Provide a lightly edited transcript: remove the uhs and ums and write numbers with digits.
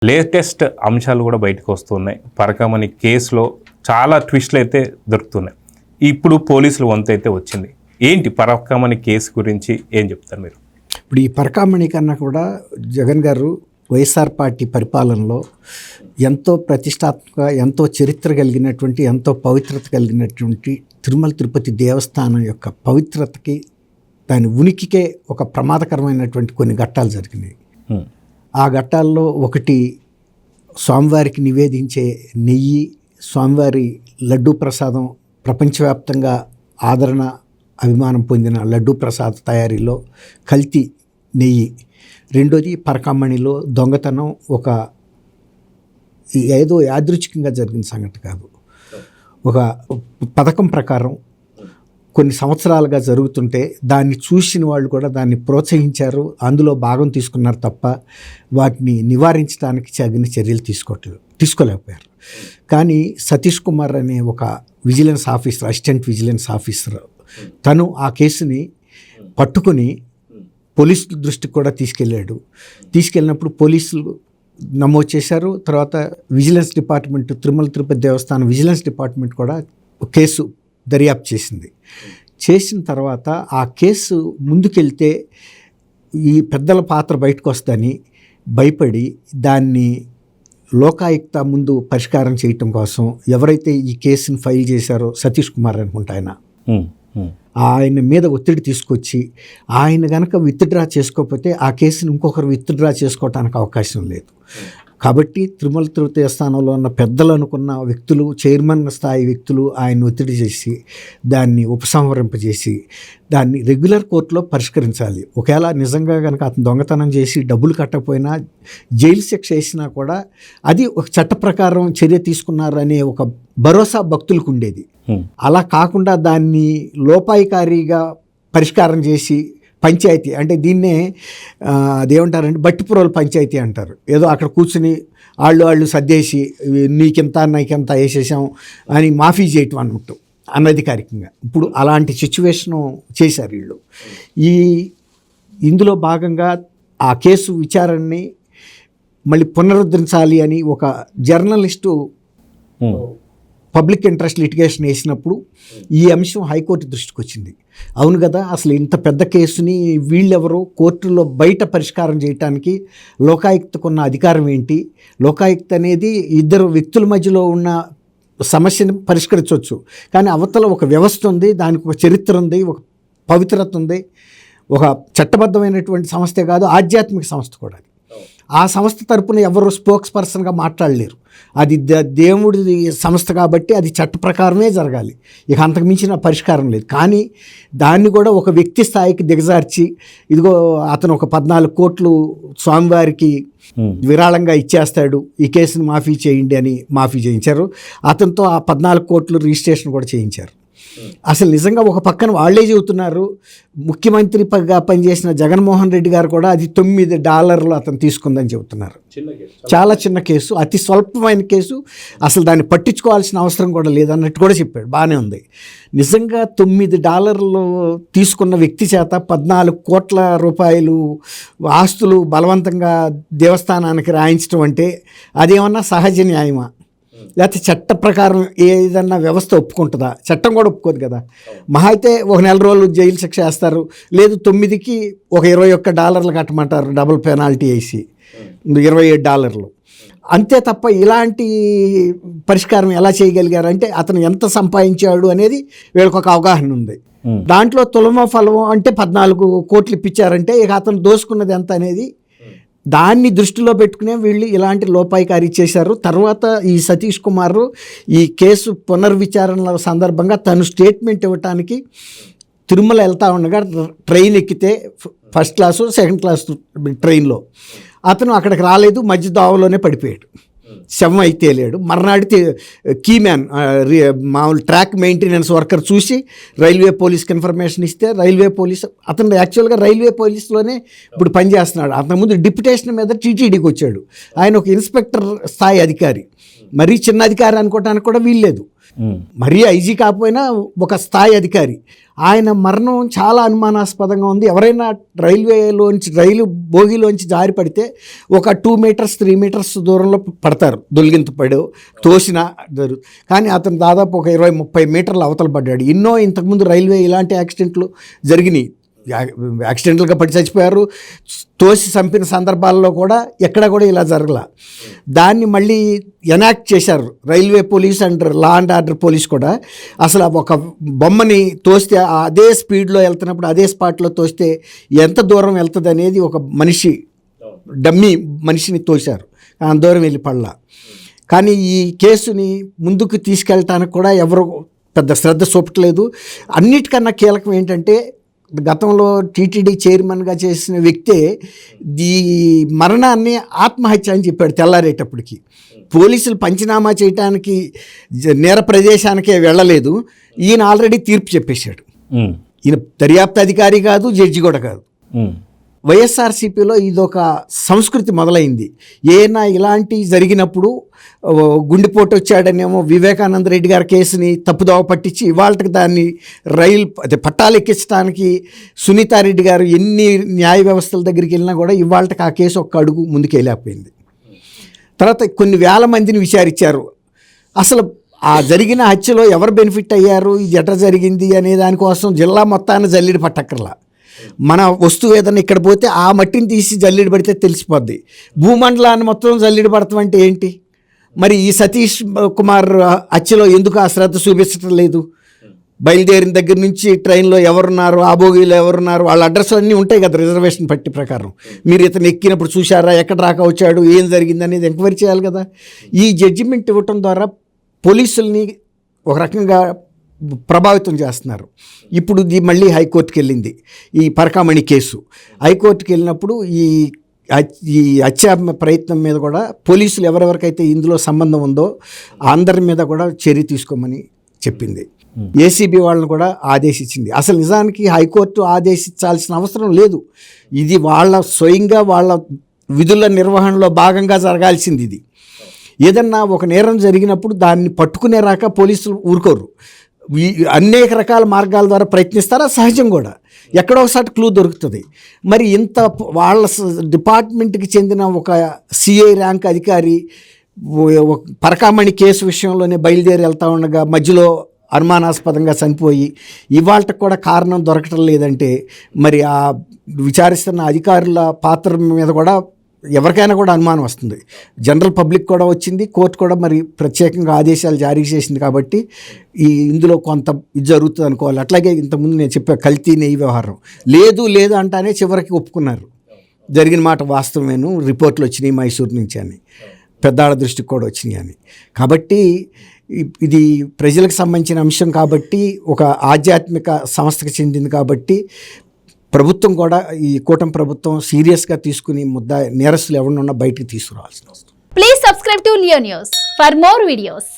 Latest అంశాలు కూడా బయటకు వస్తున్నాయి. పరకామణి కేసులో చాలా ట్విస్టులు అయితే దొరుకుతున్నాయి. ఇప్పుడు పోలీసులు వంతు అయితే వచ్చింది. ఏంటి పరకామణి కేసు గురించి ఏం చెప్తారు మీరు? ఇప్పుడు ఈ పరకామణి కన్నా కూడా జగన్ గారు వైఎస్ఆర్ పార్టీ పరిపాలనలో ఎంతో ప్రతిష్టాత్మక, ఎంతో చరిత్ర కలిగినటువంటి, ఎంతో పవిత్రత కలిగినటువంటి తిరుమల తిరుపతి దేవస్థానం యొక్క పవిత్రతకి, దాని ఉనికికే ఒక ప్రమాదకరమైనటువంటి కొన్ని ఘట్టాలు జరిగినాయి. ఆ ఘట్టాల్లో ఒకటి, స్వామివారికి నివేదించే నెయ్యి, స్వామివారి లడ్డూ ప్రసాదం ప్రపంచవ్యాప్తంగా ఆదరణ అభిమానం పొందిన లడ్డూ ప్రసాద్ తయారీలో కల్తీ నెయ్యి. రెండోది, పరకామణిలో దొంగతనం ఒక ఏదో యాదృచ్ఛికంగా జరిగిన సంగతి కాదు, ఒక పథకం ప్రకారం కొన్ని సంవత్సరాలుగా జరుగుతుంటే దాన్ని చూసిన వాళ్ళు కూడా దాన్ని ప్రోత్సహించారు, అందులో భాగం తీసుకున్నారు తప్ప వాటిని నివారించడానికి తగిన చర్యలు తీసుకోలేకపోయారు. కానీ సతీష్ కుమార్ అనే ఒక vigilance officer, assistant vigilance officer, తను ఆ కేసుని పట్టుకుని పోలీసుల దృష్టికి కూడా తీసుకెళ్ళినప్పుడు పోలీసులు నమోదు చేశారు. తర్వాత విజిలెన్స్ డిపార్ట్మెంట్, తిరుమల తిరుపతి దేవస్థానం విజిలెన్స్ డిపార్ట్మెంట్ కూడా కేసు దర్యాప్తు చేసిన తర్వాత ఆ కేసు ముందుకెళ్తే ఈ పెద్దల పాత్ర బయటకు వస్తుందని భయపడి దాన్ని లోకాయుక్త ముందు పరిష్కారం చేయటం కోసం ఎవరైతే ఈ కేసుని ఫైల్ చేశారో సతీష్ కుమార్ అనుకుంటా ఆయన మీద ఒత్తిడి తీసుకొచ్చి, ఆయన కనుక విత్డ్రా చేసుకోకపోతే ఆ కేసుని ఇంకొకరు విత్డ్రా చేసుకోవటానికి అవకాశం లేదు. కాబట్టి తిరుమల తిరుపతి దేవస్థానంలో ఉన్న పెద్దలు అనుకున్న వ్యక్తులు, చైర్మన్ స్థాయి వ్యక్తులు ఆయన ఒత్తిడి చేసి దాన్ని ఉపసంహరింపజేసి దాన్ని రెగ్యులర్ కోర్టులో పరిష్కరించాలి. ఒకవేళ నిజంగా కనుక అతను దొంగతనం చేసి డబ్బులు కట్టకపోయినా, జైలు శిక్ష వేసినా కూడా అది ఒక చట్ట ప్రకారం చర్య తీసుకున్నారనే ఒక భరోసా భక్తులకు ఉండేది. అలా కాకుండా దాన్ని లోపాయికారిగా పరిష్కారం చేసి పంచాయతీ, అంటే దీన్నే అదేమంటారంటే బట్టిపురోలు పంచాయతీ అంటారు. ఏదో అక్కడ కూర్చుని వాళ్ళు సర్దేసి నీకెంత నాకెంత వేసేసాం అని మాఫీ చేయటం అన్నట్టు అనధికారికంగా. ఇప్పుడు అలాంటి సిచ్యువేషను చేశారు వీళ్ళు. ఇందులో భాగంగా ఆ కేసు విచారణని మళ్ళీ పునరుద్ధరించాలి అని ఒక జర్నలిస్టు పబ్లిక్ ఇంట్రెస్ట్ లిటిగేషన్ వేసినప్పుడు ఈ అంశం హైకోర్టు దృష్టికి వచ్చింది. అవును కదా, అసలు ఇంత పెద్ద కేసుని వీళ్ళెవరో కోర్టులో బయట పరిష్కారం చేయడానికి లోకాయుక్తకున్న అధికారం ఏంటి? లోకాయుక్త అనేది ఇద్దరు వ్యక్తుల మధ్యలో ఉన్న సమస్యను పరిష్కరించవచ్చు, కానీ అవతల ఒక వ్యవస్థ ఉంది, దానికి ఒక చరిత్ర ఉంది, ఒక పవిత్రత ఉంది, ఒక చట్టబద్ధమైనటువంటి సంస్థే కాదు, ఆధ్యాత్మిక సంస్థ కూడా. ఆ సంస్థ తరపున ఎవరు స్పోక్స్ పర్సన్గా మాట్లాడలేరు. అది దేవుడి సంస్థ కాబట్టి అది చట్ట ప్రకారమే జరగాలి, ఇక అంతకు మించిన పరిష్కారం లేదు. కానీ దాన్ని కూడా ఒక వ్యక్తి స్థాయికి దిగజార్చి, ఇదిగో అతను ఒక 14 కోట్లు స్వామివారికి విరాళంగా ఇచ్చేస్తాడు, ఈ కేసును మాఫీ చేయండి అని మాఫీ చేయించారు. అతనితో ఆ 14 కోట్లు రిజిస్ట్రేషన్ కూడా చేయించారు. అసలు నిజంగా ఒక పక్కన వాళ్ళే చెబుతున్నారు, ముఖ్యమంత్రిగా పనిచేసిన జగన్మోహన్ రెడ్డి గారు కూడా అది $9 అతను తీసుకుందని చెబుతున్నారు. చాలా చిన్న కేసు, అతి స్వల్పమైన కేసు, అసలు దాన్ని పట్టించుకోవాల్సిన అవసరం కూడా లేదన్నట్టు కూడా చెప్పాడు. బాగానే ఉంది. నిజంగా $9 తీసుకున్న వ్యక్తి చేత 14 కోట్ల రూపాయలు ఆస్తులు బలవంతంగా దేవస్థానానికి రాయించడం అంటే అదేమన్నా సహజ న్యాయమా? లేకపోతే చట్ట ప్రకారం ఏదన్నా వ్యవస్థ ఒప్పుకుంటుందా? చట్టం కూడా ఒప్పుకోదు కదా. మహా అయితే ఒక 1 నెల రోజులు జైలు శిక్ష వేస్తారు, లేదు 9కి ఒక $21 కట్టమంటారు, డబుల్ పెనాల్టీ వేసి $27. అంతే తప్ప ఇలాంటి పరిష్కారం ఎలా చేయగలిగారంటే అతను ఎంత సంపాదించాడు అనేది వీళ్ళకి ఒక అవగాహన ఉంది. దాంట్లో తులమో ఫలమో అంటే 14 కోట్లు ఇప్పించారంటే ఇక అతను దోసుకున్నది ఎంత అనేది దాన్ని దృష్టిలో పెట్టుకునే వీళ్ళు ఇలాంటి లోపాయికారి చేశారు. తర్వాత ఈ సతీష్ కుమార్ ఈ కేసు పునర్విచారణ సందర్భంగా తను స్టేట్మెంట్ ఇవ్వటానికి తిరుమల వెళ్తా ఉండగా ట్రైన్ ఎక్కితే ఫస్ట్ క్లాసు సెకండ్ క్లాస్ ట్రైన్లో అతను అక్కడికి రాలేదు, మధ్య దావలోనే పడిపోయాడు, శవం అయితే లేడు. మర్నాడు కీమ్యాన్ మామూలు ట్రాక్ మెయింటెనెన్స్ వర్కర్ చూసి రైల్వే పోలీస్కి ఇన్ఫర్మేషన్ ఇస్తే రైల్వే పోలీస్, అతను యాక్చువల్గా రైల్వే పోలీస్లోనే ఇప్పుడు పనిచేస్తున్నాడు. అంతకుముందు డిప్యుటేషన్ మీద టీటీడీకి వచ్చాడు. ఆయన ఒక ఇన్స్పెక్టర్ స్థాయి అధికారి, మరీ చిన్న అధికారి అనుకోవటానికి కూడా వీల్లేదు. మరీ ఐజీ కాకపోయినా ఒక స్థాయి అధికారి. ఆయన మరణం చాలా అనుమానాస్పదంగా ఉంది. ఎవరైనా రైలు బోగిలోంచి జారి పడితే ఒక 2 మీటర్స్ 3 మీటర్స్ దూరంలో పడతారు, దొలిగింత పడో తోసిన కానీ అతను దాదాపు ఒక 20-30 మీటర్ల అవతల పడ్డాడు. ఎన్నో ఇంతకుముందు రైల్వే ఇలాంటి యాక్సిడెంట్లు జరిగినాయి. యాక్సిడెంట్లుగా పడి చచ్చిపోయారు, తోసి చంపిన సందర్భాల్లో కూడా ఎక్కడ కూడా ఇలా జరగల. దాన్ని మళ్ళీ ఎనాక్ట్ చేశారు railway police and law and order police కూడా. అసలు ఒక బొమ్మని తోస్తే అదే స్పీడ్లో వెళ్తున్నప్పుడు అదే స్పాట్లో తోస్తే ఎంత దూరం వెళ్తుంది అనేది ఒక డమ్మీ మనిషిని తోశారు, అంత దూరం వెళ్ళి పడలా. కానీ ఈ కేసుని ముందుకు తీసుకెళ్ళటానికి కూడా ఎవరు పెద్ద శ్రద్ధ చూపట్లేదు. అన్నిటికన్నా కీలకం ఏంటంటే గతంలో టీటీడీ చైర్మన్గా చేసిన వ్యక్తే ఈ మరణాన్ని ఆత్మహత్య అని చెప్పాడు తెల్లారేటప్పటికి. పోలీసులు పంచనామా చేయడానికి నేర ప్రదేశానికే వెళ్ళలేదు, ఈయన ఆల్రెడీ తీర్పు చెప్పేశాడు. ఈయన దర్యాప్తు అధికారి కాదు, జడ్జి కూడా కాదు. వైఎస్ఆర్సీపీలో ఇదొక సంస్కృతి మొదలైంది. ఏనా ఇలాంటి జరిగినప్పుడు గుండెపోటు వచ్చాడనేమో వివేకానంద రెడ్డి గారి కేసుని తప్పుదోవ పట్టించి ఇవాళకి దాన్ని పట్టాలు ఎక్కించడానికి సునీతారెడ్డి గారు ఎన్ని న్యాయ వ్యవస్థల దగ్గరికి వెళ్ళినా కూడా ఇవాళకి ఆ కేసు ఒక్క అడుగు ముందుకు వెళ్ళకపోయింది. తర్వాత కొన్ని వేల మందిని విచారించారు. అసలు ఆ జరిగిన హత్యలో ఎవరు బెనిఫిట్ అయ్యారు, ఇది ఎట్లా జరిగింది అనే దానికోసం జిల్లా మొత్తాన్ని జల్లిడి పట్టక్కర్లా. మన వస్తువు ఏదన్నా ఇక్కడ పోతే ఆ మట్టిని తీసి జల్లిడి పడితే తెలిసిపోద్ది. భూమండలాన్ని మొత్తం జల్లిడి పడతాం అంటే ఏంటి? మరి ఈ సతీష్ కుమార్ హత్యలో ఎందుకు ఆ శ్రద్ధ చూపించడం లేదు? బయలుదేరిన దగ్గర నుంచి ట్రైన్లో ఎవరున్నారు, ఆ బోగీలో ఎవరున్నారు, వాళ్ళ అడ్రస్లు అన్నీ ఉంటాయి కదా రిజర్వేషన్ పట్టి ప్రకారం. మీరు ఇతను ఎక్కినప్పుడు చూశారా, ఎక్కడ రాక వచ్చాడు, ఏం జరిగింది అనేది ఎంక్వైరీ చేయాలి కదా. ఈ జడ్జిమెంట్ ఇవ్వటం ద్వారా పోలీసుల్ని ఒక రకంగా ప్రభావితం చేస్తున్నారు. ఇప్పుడు ఇది మళ్ళీ హైకోర్టుకి వెళ్ళింది ఈ పరకామణి కేసు. హైకోర్టుకి వెళ్ళినప్పుడు ఈ హత్య ప్రయత్నం మీద కూడా పోలీసులు ఎవరెవరికైతే ఇందులో సంబంధం ఉందో అందరి మీద కూడా చర్య తీసుకోమని చెప్పింది. ఏసీబీ వాళ్ళని కూడా ఆదేశించింది. అసలు నిజానికి హైకోర్టు ఆదేశించాల్సిన అవసరం లేదు. ఇది స్వయంగా వాళ్ళ విధుల నిర్వహణలో భాగంగా జరగాల్సింది. ఇది ఏదన్నా ఒక నేరం జరిగినప్పుడు దాన్ని పట్టుకునే రాక పోలీసులు ఊరుకోరు, అనేక రకాల మార్గాల ద్వారా ప్రయత్నిస్తారా, సహజం కూడా. ఎక్కడో ఒకసారి క్లూ దొరుకుతుంది. మరి ఇంత వాళ్ళ డిపార్ట్మెంట్కి చెందిన ఒక సిఐ ర్యాంక్ అధికారి పరకామణి కేసు విషయంలోనే బయలుదేరి వెళ్తూ ఉండగా మధ్యలో అనుమానాస్పదంగా చనిపోయి ఇవాళకి కూడా కారణం దొరకటం లేదంటే మరి ఆ విచారిస్తున్న అధికారుల పాత్ర మీద కూడా ఎవరికైనా కూడా అనుమానం వస్తుంది. జనరల్ పబ్లిక్ కూడా వచ్చింది, కోర్టు కూడా మరి ప్రత్యేకంగా ఆదేశాలు జారీ చేసింది. కాబట్టి ఇందులో కొంత ఇది జరుగుతుంది అనుకోవాలి. అట్లాగే ఇంతకుముందు నేను చెప్పా కల్తీ నెయ్యి వ్యవహారం లేదు అంటానే చివరికి ఒప్పుకున్నారు. జరిగిన మాట వాస్తవమేను, రిపోర్ట్లు వచ్చినాయి మైసూరు నుంచి అని, పెద్దాళ్ళ దృష్టికి కూడా వచ్చినాయి అని. కాబట్టి ఇది ప్రజలకు సంబంధించిన అంశం కాబట్టి, ఒక ఆధ్యాత్మిక సంస్థకు చెందింది కాబట్టి ప్రభుత్వం కూడా ఈ కూటమి ప్రభుత్వం సీరియస్గా తీసుకుని నేరస్తులు ఎవరినున్నా బయటికి తీసుకురావాల్సిన అవసరం. Please subscribe to Leo news for more videos.